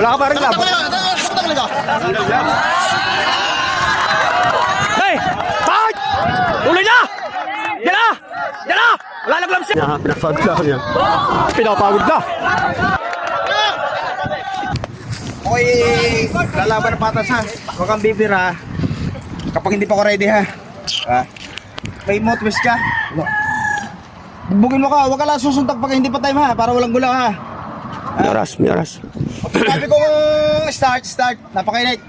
Wala ka pa rin glove. Hey! Fight! Tuloy na! Yan na! Yan na! Wala na gloves siya! Pinapagod na yan. Pinapagod na! Okay, lalaban ng patas ha. Huwag kang bibira kapag hindi pa ako ready ha. May mo twist ka. Bugbugin mo ka, huwag ka lang susuntak pag hindi pa time ha, para walang gulaw ha. May oras. Sabi ko start. Napakainit.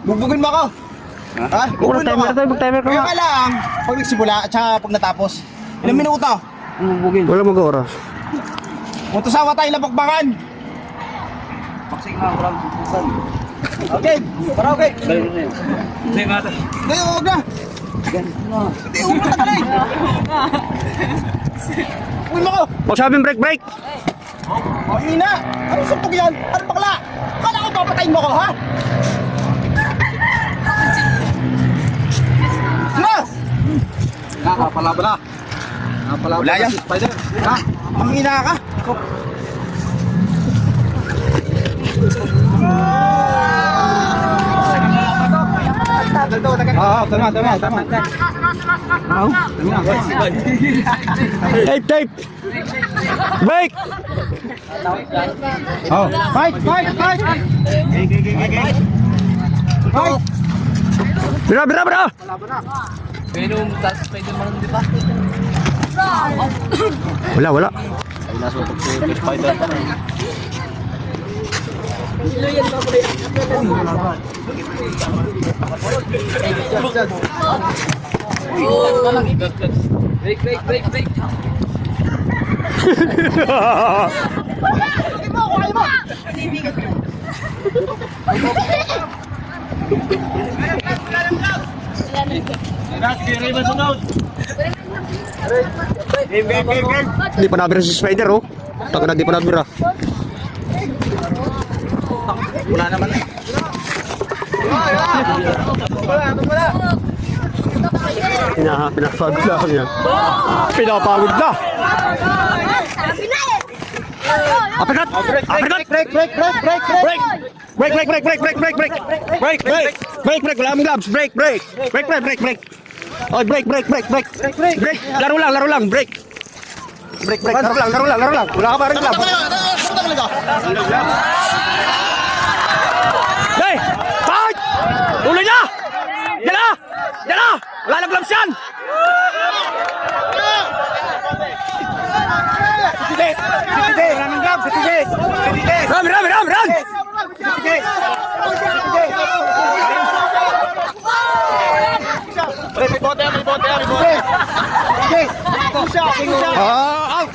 Bugbugin mo ako. Ha? Bugbugin mo ako. Mag-timer ka Kaya nga. ka lang, pag nagsimula at saka pag natapos. Ilang minuto? Wala mag-oras. Punto sawa tayo labakbakan. Okay, para okay. Hindi, huwag na. Hindi, huwag na tagalay. Uwi mo ko. Huwag sabing break. Mahina. Ano sumpog yan? Ano bakla? Kala ko papatayin mo ko, ha? Sino? Nakapalaban na. Wala yan. Spider. Ha? Mahina ka? Tama. Tape. Break! Fight! Bira! Wala. Break. Hindi pa nabira si Spider, oh. Taka na, di pa nabira. Wala naman eh. Pinapagod na yan. Pinapagod na. Uppercut! Break! Wala mong gloves. Break! Oh, break. Laro lang. Break. Laro lang. Wala ka pa rin gloves. Hey! Fight! Tuloy na! Yan na! Wala na gloves yan! Run!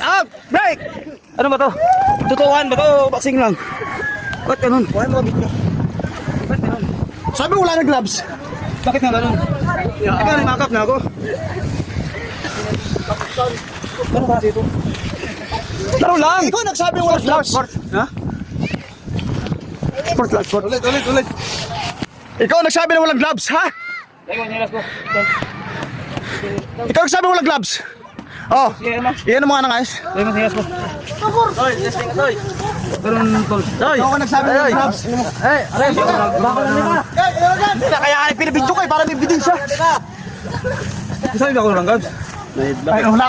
Out! Break! Ano ba to? Tutuan ba to? Boxing lang. Ba't ganun? Sabi wala na gloves. Bakit nga ganun? Ikaw, namakap na ako. Ano kasi ito? Laro lang! Ikaw nagsabi wala gloves. Ha? Sport. Ulit. Ikaw nagsabi na walang gloves, ha? Ikaw nagsabi walang gloves. Oh, iyan ang mga nangayos. Ikaw ka nagsabi wala gloves. Kaya ka pinabidyo ko eh, para may bidensya. Sabi ba ako walang gloves? Ay, hula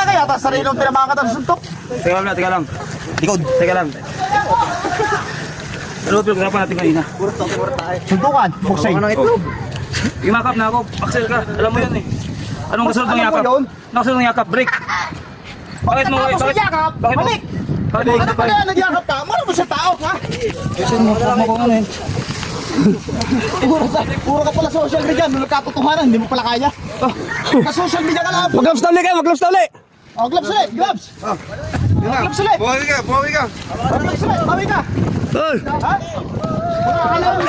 ka yata sa rin ng pinamakat ang suntok. Teka lang. Likod. Teka lang. Ano ba pinag-usapan natin kanina? Suntukan, boxing. Imakap na ako. Axel ka. Alam mo yun eh. Anong kasunod ng Alam mo yakap? yun? Anong kasunod ng yakap? Break. Bakit mo? Bakit mo yakap? Balik! Bakit mo? Ano pa kaya nagyakap ka? Ano mo sa tao, ha? Huwag mo kung ano yun. Puro ka pala social media, nung nagkatotohanan, hindi mo pala kaya. Ka-social media ka lang. Mag-gloves na ulit kayo! Mag-gloves na ulit! Oh, gloves ulit, gloves. Gloves ulit. Buhawi ka. Gloves ulit, bawi ka. Hey! Ha? Akala mo.